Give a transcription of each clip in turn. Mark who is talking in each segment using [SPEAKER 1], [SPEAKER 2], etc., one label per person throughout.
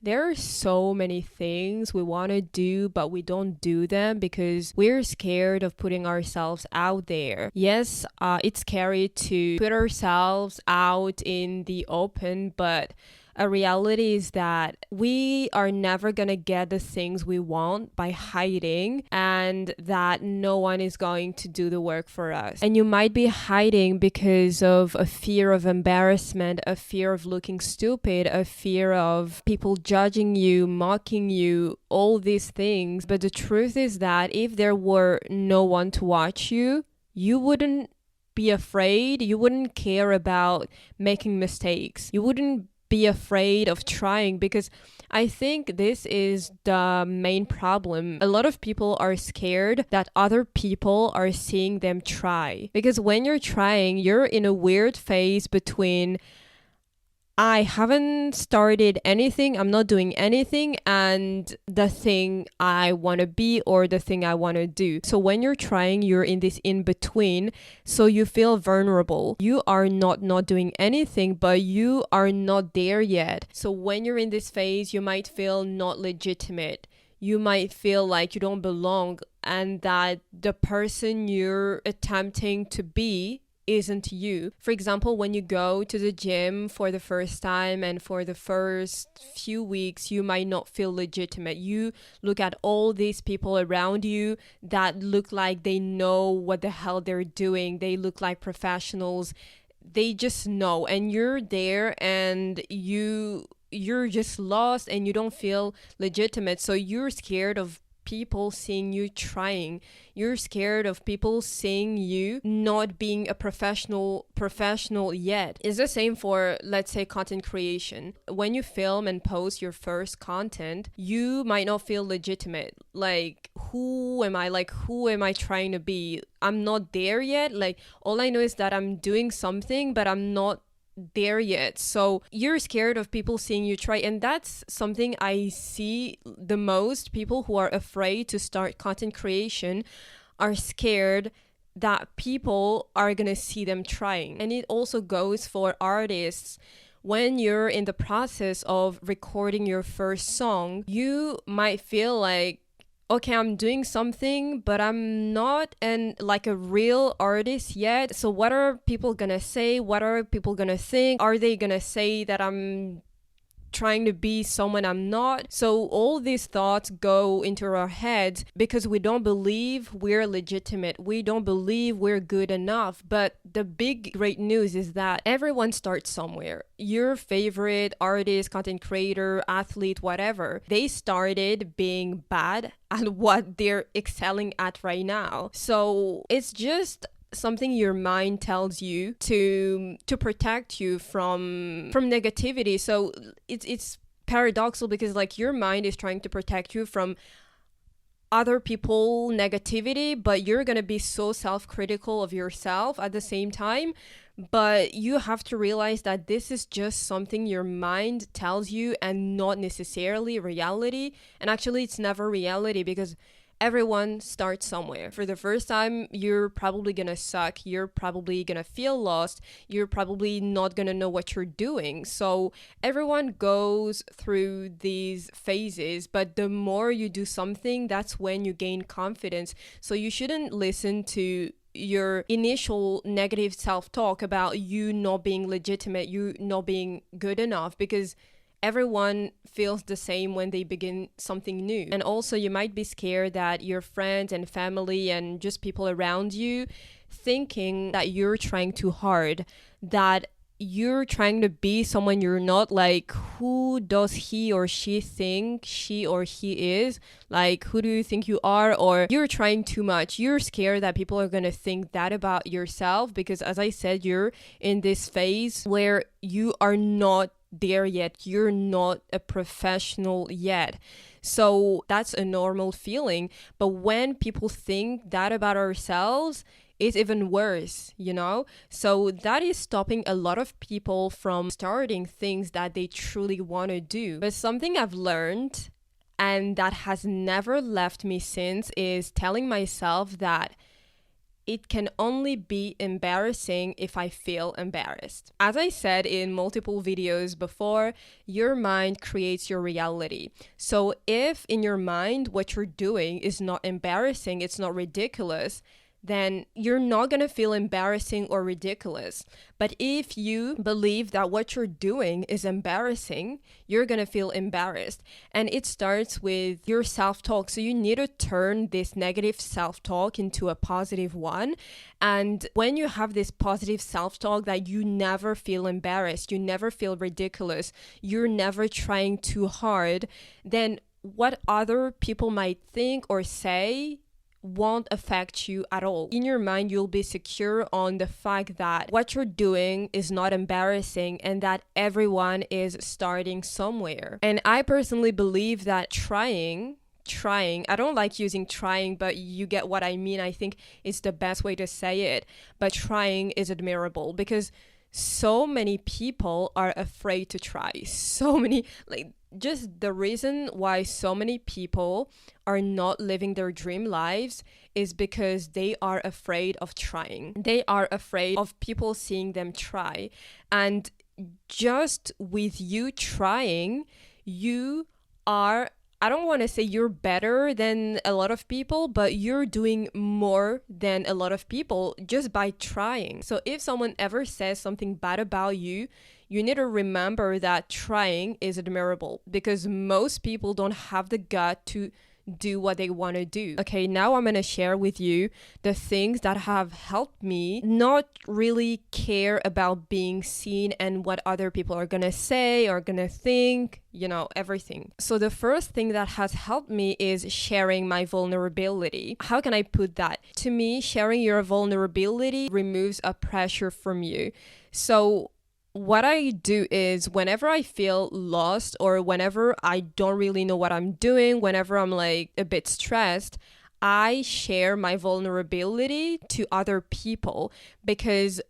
[SPEAKER 1] There are so many things we want to do, but we don't do them because we're scared of putting ourselves out there. Yes, it's scary to put ourselves out in the open, but a reality is that we are never going to get the things we want by hiding, and that no one is going to do the work for us. And you might be hiding because of a fear of embarrassment, a fear of looking stupid, a fear of people judging you, mocking you, all these things. But the truth is that if there were no one to watch you, you wouldn't be afraid. You wouldn't care about making mistakes. You wouldn't be afraid of trying, because I think this is the main problem. A lot of people are scared that other people are seeing them try, because when you're trying, you're in a weird phase between I haven't started anything, I'm not doing anything, and the thing I want to be or the thing I want to do. So when you're trying, you're in this in between, so you feel vulnerable. You are not doing anything, but you are not there yet. So when you're in this phase, you might feel not legitimate. You might feel like you don't belong, and that the person you're attempting to be isn't you. For example, when you go to the gym for the first time and for the first few weeks, you might not feel legitimate. You look at all these people around you that look like they know what the hell they're doing. They look like professionals. They just know, and you're there and you're just lost and you don't feel legitimate. So you're scared of people seeing you trying. You're scared of people seeing you not being a professional yet. It's the same for, let's say, content creation. When you film and post your first content, you might not feel legitimate. Like, who am I? Like, who am I trying to be? I'm not there yet. Like, all I know is that I'm doing something, but I'm not there yet. So you're scared of people seeing you try, and that's something I see the most. People who are afraid to start content creation are scared that people are gonna see them trying. And it also goes for artists. When you're in the process of recording your first song, you might feel like, okay, I'm doing something, but I'm not like a real artist yet. So what are people gonna say? What are people gonna think? Are they gonna say that I'm trying to be someone I'm not? So all these thoughts go into our heads because we don't believe we're legitimate. We don't believe we're good enough. But the big great news is that everyone starts somewhere. Your favorite artist, content creator, athlete, whatever, they started being bad at what they're excelling at right now. So it's just something your mind tells you to protect you from negativity. So it's paradoxical because like your mind is trying to protect you from other people negativity, but you're gonna be so self-critical of yourself at the same time. But you have to realize that this is just something your mind tells you and not necessarily reality. And actually it's never reality, because everyone starts somewhere. For the first time, you're probably gonna suck. You're probably gonna feel lost. You're probably not gonna know what you're doing. So everyone goes through these phases, but the more you do something, that's when you gain confidence. So you shouldn't listen to your initial negative self-talk about you not being legitimate, you not being good enough, because everyone feels the same when they begin something new. And also you might be scared that your friends and family and just people around you thinking that you're trying too hard, that you're trying to be someone you're not. Like, who does he or she think she or he is? Like, who do you think you are? Or you're trying too much. You're scared that people are going to think that about yourself, because as I said, you're in this phase where you are not there yet. You're not a professional yet. So that's a normal feeling. But when people think that about ourselves, it's even worse, you know? So that is stopping a lot of people from starting things that they truly want to do. But something I've learned, and that has never left me since, is telling myself that it can only be embarrassing if I feel embarrassed. As I said in multiple videos before, your mind creates your reality. So if in your mind what you're doing is not embarrassing, it's not ridiculous, then you're not going to feel embarrassing or ridiculous. But if you believe that what you're doing is embarrassing, you're going to feel embarrassed. And it starts with your self-talk. So you need to turn this negative self-talk into a positive one. And when you have this positive self-talk that you never feel embarrassed, you never feel ridiculous, you're never trying too hard, then what other people might think or say won't affect you at all. In your mind, you'll be secure on the fact that what you're doing is not embarrassing and that everyone is starting somewhere. And I personally believe that trying, I don't like using trying, but you get what I mean. I think it's the best way to say it. But trying is admirable because so many people are afraid to try. So many, just the reason why so many people are not living their dream lives is because they are afraid of trying. They are afraid of people seeing them try. And just with you trying, you are, I don't want to say you're better than a lot of people, but you're doing more than a lot of people just by trying. So if someone ever says something bad about you, you need to remember that trying is admirable because most people don't have the gut to do what they want to do. Okay, now I'm going to share with you the things that have helped me not really care about being seen and what other people are going to say or going to think, everything. So the first thing that has helped me is sharing my vulnerability. How can I put that? To me, sharing your vulnerability removes a pressure from you. So what I do is whenever I feel lost or whenever I don't really know what I'm doing, whenever I'm a bit stressed, I share my vulnerability to other people because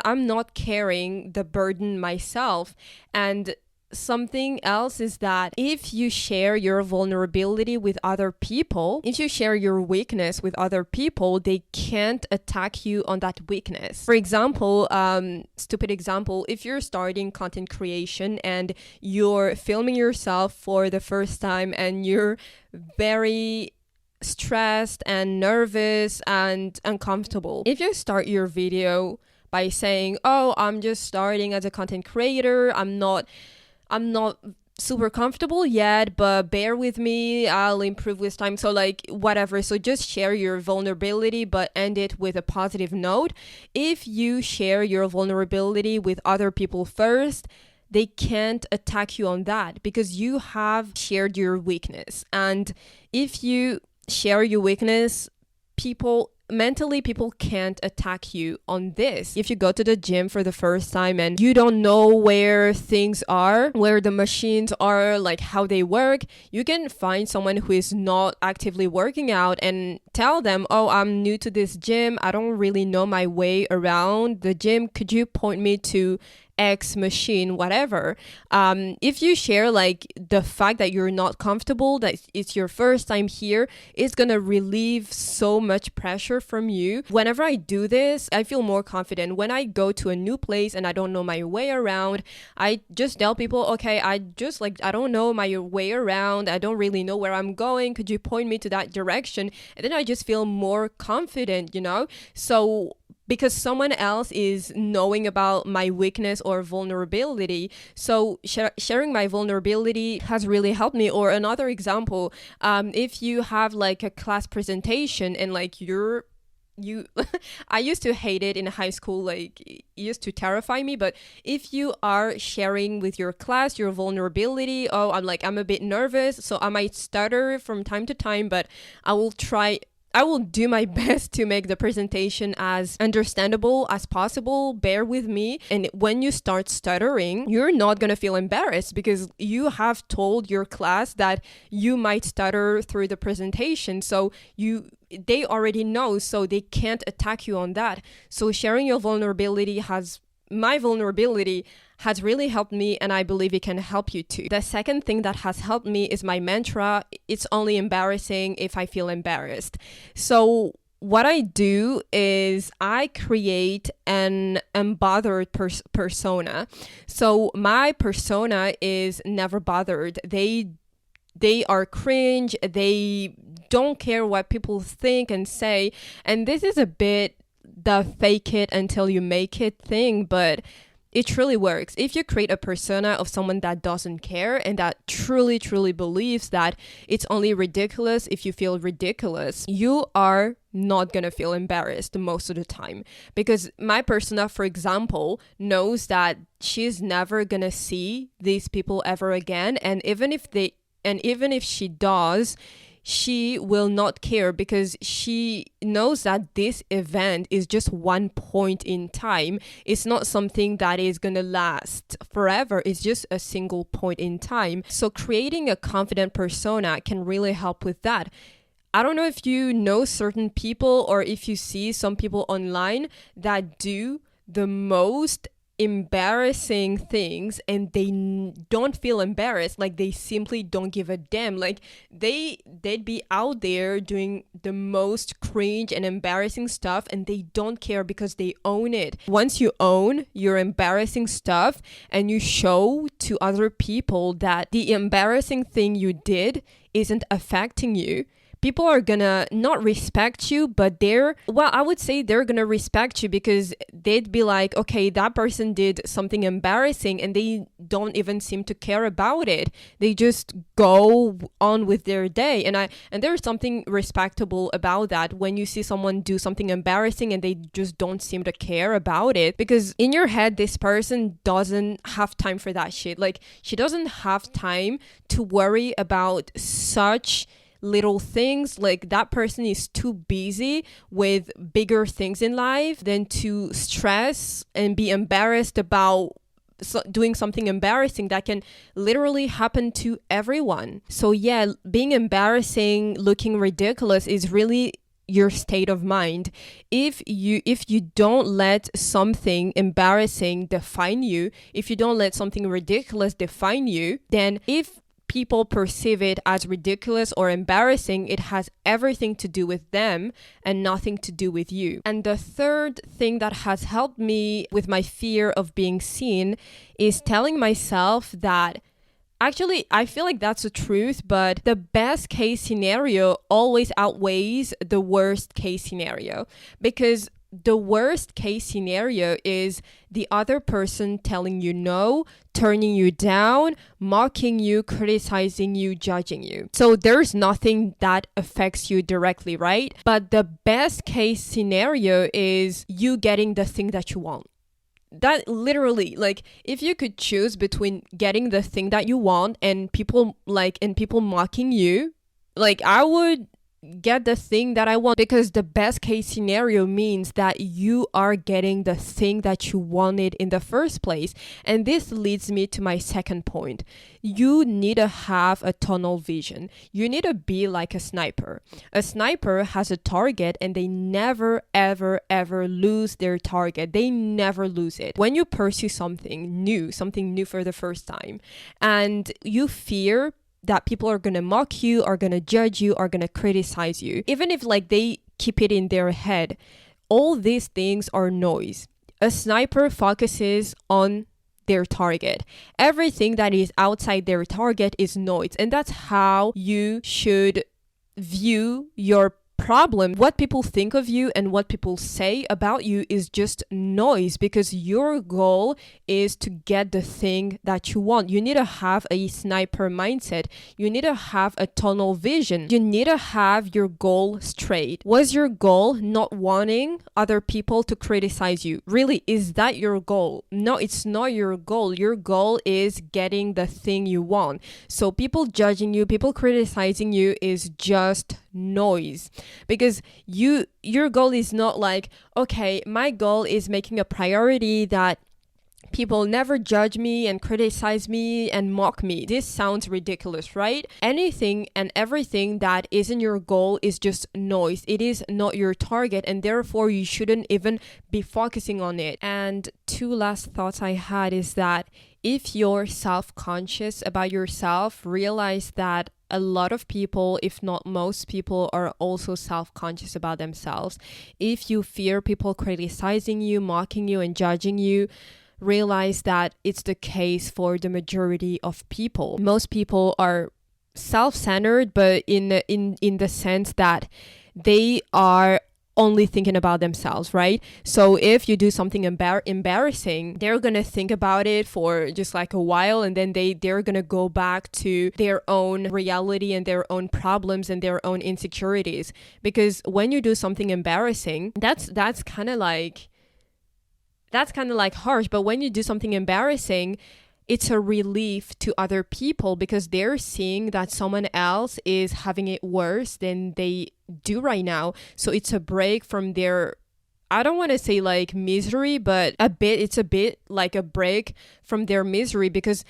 [SPEAKER 1] I'm not carrying the burden myself. And something else is that if you share your vulnerability with other people, if you share your weakness with other people, they can't attack you on that weakness. For example, stupid example, if you're starting content creation and you're filming yourself for the first time and you're very stressed and nervous and uncomfortable, if you start your video by saying, "Oh, I'm just starting as a content creator, I'm not super comfortable yet, but bear with me, I'll improve with time." So whatever. So just share your vulnerability, but end it with a positive note. If you share your vulnerability with other people first, they can't attack you on that because you have shared your weakness. And if you share your weakness, people can't attack you on this. If you go to the gym for the first time and you don't know where things are, where the machines are, how they work, you can find someone who is not actively working out and tell them, "Oh, I'm new to this gym. I don't really know my way around the gym. Could you point me to X machine," whatever. If you share the fact that you're not comfortable, that it's your first time here, it's gonna relieve so much pressure from you. Whenever I do this, I feel more confident. When I go to a new place and I don't know my way around, I just tell people, "Okay, I don't know my way around. I don't really know where I'm going. Could you point me to that direction?" And then I just feel more confident, So because someone else is knowing about my weakness or vulnerability. So sharing my vulnerability has really helped me. Or another example, if you have a class presentation and you I used to hate it in high school, it used to terrify me, but if you are sharing with your class your vulnerability, "Oh, I'm a bit nervous, so I might stutter from time to time, but I will do my best to make the presentation as understandable as possible. Bear with me." And when you start stuttering, you're not going to feel embarrassed because you have told your class that you might stutter through the presentation. So they already know, so they can't attack you on that. So sharing your vulnerability my vulnerability has really helped me, and I believe it can help you too. The second thing that has helped me is my mantra: "It's only embarrassing if I feel embarrassed." So what I do is I create an unbothered persona. So my persona is never bothered. They are cringe. They don't care what people think and say. And this is a bit the fake it until you make it thing, but it truly works. If you create a persona of someone that doesn't care and that truly, truly believes that it's only ridiculous if you feel ridiculous, you are not gonna feel embarrassed most of the time. Because my persona, for example, knows that she's never gonna see these people ever again. And even if she does, she will not care because she knows that this event is just one point in time. It's not something that is going to last forever. It's just a single point in time. So creating a confident persona can really help with that. I don't know if you know certain people or if you see some people online that do the most embarrassing things and they don't feel embarrassed. Like they simply don't give a damn. Like they'd be out there doing the most cringe and embarrassing stuff and they don't care because they own it. Once you own your embarrassing stuff and you show to other people that the embarrassing thing you did isn't affecting you, people are gonna not respect you, but I would say they're gonna respect you because they'd be like, okay, that person did something embarrassing and they don't even seem to care about it. They just go on with their day. And there's something respectable about that when you see someone do something embarrassing and they just don't seem to care about it, because in your head, this person doesn't have time for that shit. Like she doesn't have time to worry about such little things. Like that person is too busy with bigger things in life than to stress and be embarrassed about doing something embarrassing that can literally happen to everyone. So yeah, being embarrassing, looking ridiculous is really your state of mind. If you don't let something embarrassing define you, if you don't let something ridiculous define you, then if people perceive it as ridiculous or embarrassing, it has everything to do with them and nothing to do with you. And the third thing that has helped me with my fear of being seen is telling myself that actually, I feel like that's the truth, but the best case scenario always outweighs the worst case scenario, because the worst case scenario is the other person telling you no, turning you down, mocking you, criticizing you, judging you. So there's nothing that affects you directly, right? But the best case scenario is you getting the thing that you want. That literally, like, if you could choose between getting the thing that you want and people mocking you, like, I would get the thing that I want, because the best case scenario means that you are getting the thing that you wanted in the first place. And this leads me to my second point. You need to have a tunnel vision. You need to be like a sniper. A sniper has a target and they never, ever, ever lose their target. They never lose it. When you pursue something new for the first time, and you fear that people are going to mock you, are going to judge you, are going to criticize you, even if like they keep it in their head, all these things are noise. A sniper focuses on their target. Everything that is outside their target is noise. And that's how you should view your problem. What people think of you and what people say about you is just noise, because your goal is to get the thing that you want. You need to have a sniper mindset. You need to have a tunnel vision. You need to have your goal straight. Was your goal not wanting other people to criticize you? Really, is that your goal? No, it's not your goal. Your goal is getting the thing you want. So people judging you, people criticizing you is just noise, because your goal is not like, okay, my goal is making a priority that people never judge me and criticize me and mock me. This sounds ridiculous, right? Anything and everything that isn't your goal is just noise. It is not your target, and therefore you shouldn't even be focusing on it. And two last thoughts I had is that if you're self-conscious about yourself, realize that a lot of people, if not most people, are also self-conscious about themselves. If you fear people criticizing you, mocking you, and judging you, realize that it's the case for the majority of people. Most people are self-centered, but in the sense that they are only thinking about themselves, right? So if you do something embarrassing, they're gonna think about it for just like a while, and then they're gonna go back to their own reality and their own problems and their own insecurities. Because when you do something embarrassing, that's kind of like harsh, but when you do something embarrassing, it's a relief to other people because they're seeing that someone else is having it worse than they do right now. So it's a break from their, I don't want to say like misery, but it's a bit like a break from their misery because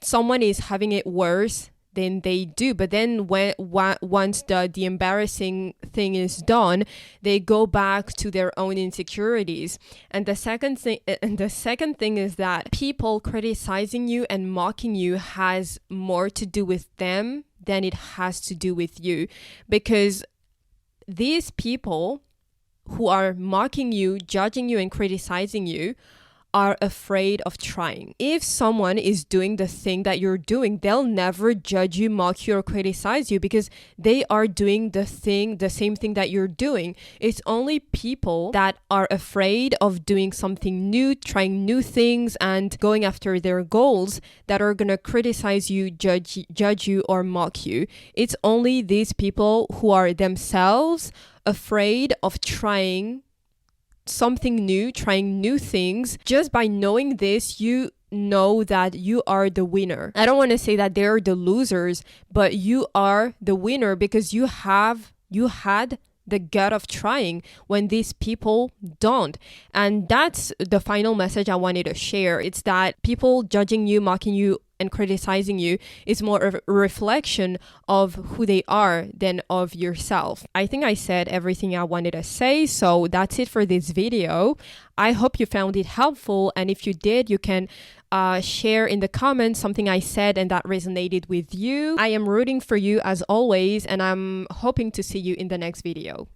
[SPEAKER 1] someone is having it worse than they do. But then once the embarrassing thing is done, they go back to their own insecurities. And the second thing is that people criticizing you and mocking you has more to do with them than it has to do with you, because these people who are mocking you, judging you, and criticizing you are afraid of trying. If someone is doing the thing that you're doing, they'll never judge you, mock you, or criticize you because they are doing the same thing that you're doing. It's only people that are afraid of doing something new, trying new things, and going after their goals that are gonna criticize you, judge you, or mock you. It's only these people who are themselves afraid of trying something new, trying new things. Just by knowing this, you know that you are the winner. I don't want to say that they're the losers, but you are the winner because you had the gut of trying when these people don't. And that's the final message I wanted to share. It's that people judging you, mocking you, and criticizing you is more of a reflection of who they are than of yourself. I think I said everything I wanted to say, so that's it for this video. I hope you found it helpful, and if you did, you can share in the comments something I said and that resonated with you. I am rooting for you as always, and I'm hoping to see you in the next video.